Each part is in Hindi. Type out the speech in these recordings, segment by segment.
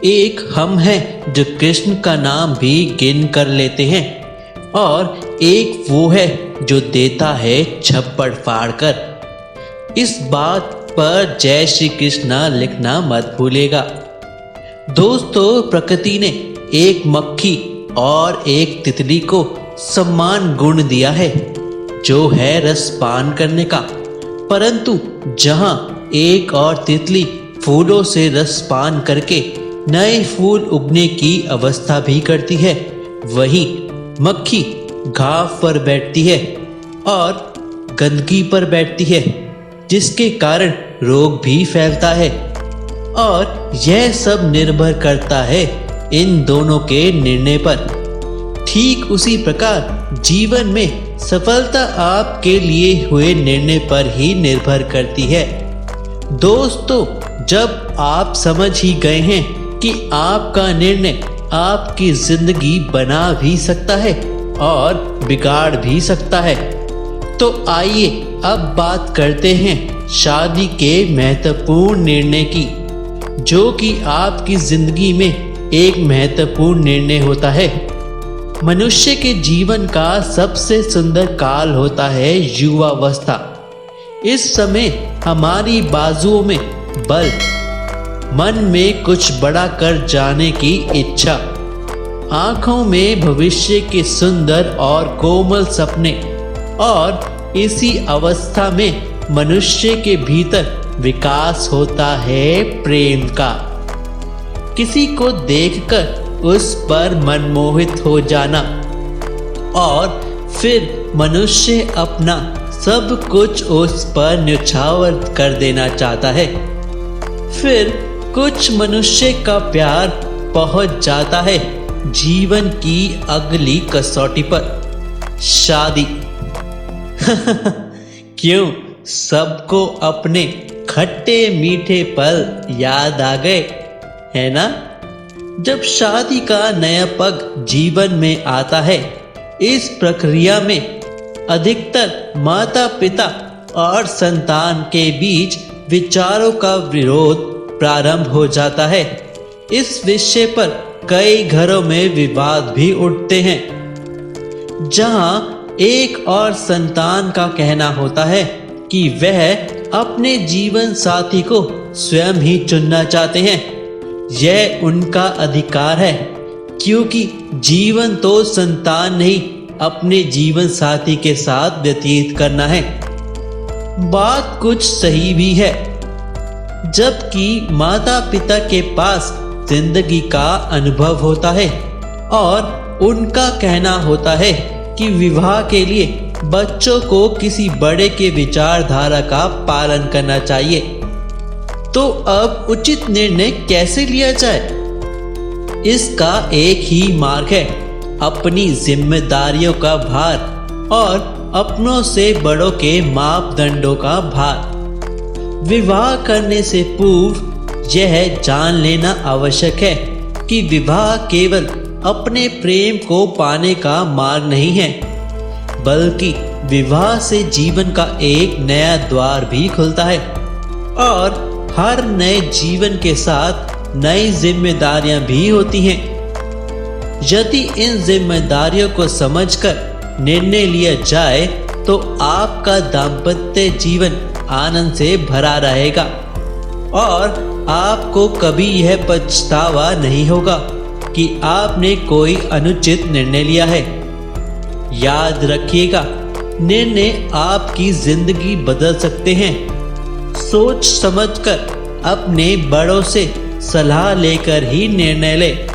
एक हम हैं जो कृष्ण का नाम भी गिन कर लेते हैं, और एक वो है जो देता है छप्पड़ फाड़ कर। इस बात पर जय श्री कृष्णा लिखना मत भूलेगा। दोस्तों, प्रकृति ने एक मक्खी और एक तितली को समान गुण दिया है, जो है रसपान करने का। परंतु जहां एक और तितली फूलों से रसपान करके नए फूल उगने की अवस्था भी करती है, वहीं मक्खी घाव पर बैठती है और गंदगी पर बैठती है, जिसके कारण रोग भी फैलता है। और यह सब निर्भर करता है इन दोनों के निर्णय पर। ठीक उसी प्रकार जीवन में सफलता आपके लिए हुए निर्णय पर ही निर्भर करती है। दोस्तों, जब आप समझ ही गए हैं कि आपका निर्णय आपकी जिंदगी बना भी सकता है और बिगाड़ भी सकता है, तो आइए अब बात करते हैं शादी के महत्वपूर्ण निर्णय की, जो कि आपकी जिंदगी में एक महत्वपूर्ण निर्णय होता है। मनुष्य के जीवन का सबसे सुंदर काल होता है युवावस्था। इस समय हमारी बाजुओं में बल, मन में कुछ बड़ा कर जाने की इच्छा, आंखों में भविष्य के सुंदर और कोमल सपने, और इसी अवस्था में मनुष्य के भीतर विकास होता है प्रेम का। किसी को देखकर उस पर मनमोहित हो जाना, और फिर मनुष्य अपना सब कुछ उस पर न्यौछावर कर देना चाहता है। फिर कुछ मनुष्य का प्यार पहुंच जाता है जीवन की अगली कसौटी पर, शादी। क्यों, सबको अपने खट्टे मीठे पल याद आ गए, है ना? जब शादी का नया पग जीवन में आता है, इस प्रक्रिया में अधिकतर माता पिता और संतान के बीच विचारों का विरोध प्रारंभ हो जाता है। इस विषय पर कई घरों में विवाद भी उठते हैं, जहां एक और संतान का कहना होता है कि वह अपने जीवन साथी को स्वयं ही चुनना चाहते हैं। यह उनका अधिकार है, क्योंकि जीवन तो संतान नहीं अपने जीवन साथी के साथ व्यतीत करना है। बात कुछ सही भी है, जबकि माता पिता के पास जिंदगी का अनुभव होता है और उनका कहना होता है कि विवाह के लिए बच्चों को किसी बड़े के विचारधारा का पालन करना चाहिए। तो अब उचित निर्णय कैसे लिया जाए? इसका एक ही मार्ग है, अपनी जिम्मेदारियों का भार और अपनों से बड़ों के मापदंडों का भार। विवाह करने से पूर्व यह जान लेना आवश्यक है कि विवाह केवल अपने प्रेम को पाने का मार्ग नहीं है, बल्कि विवाह से जीवन का एक नया द्वार भी खुलता है, और हर नए जीवन के साथ नई जिम्मेदारियां भी होती हैं। यदि इन जिम्मेदारियों को समझकर निर्णय लिया जाए, तो आपका दाम्पत्य जीवन आनंद से भरा रहेगा और आपको कभी यह पछतावा नहीं होगा कि आपने कोई अनुचित निर्णय लिया है। याद रखिएगा, निर्णय आपकी जिंदगी बदल सकते हैं। सोच समझकर अपने बड़ों से सलाह लेकर ही निर्णय लें,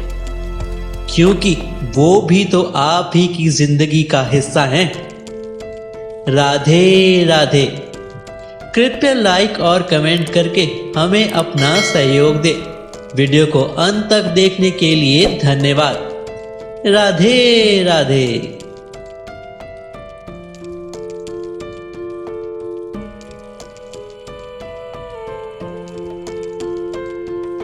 क्योंकि वो भी तो आप ही की जिंदगी का हिस्सा हैं। राधे राधे। कृपया लाइक और कमेंट करके हमें अपना सहयोग दें। वीडियो को अंत तक देखने के लिए धन्यवाद। राधे राधे।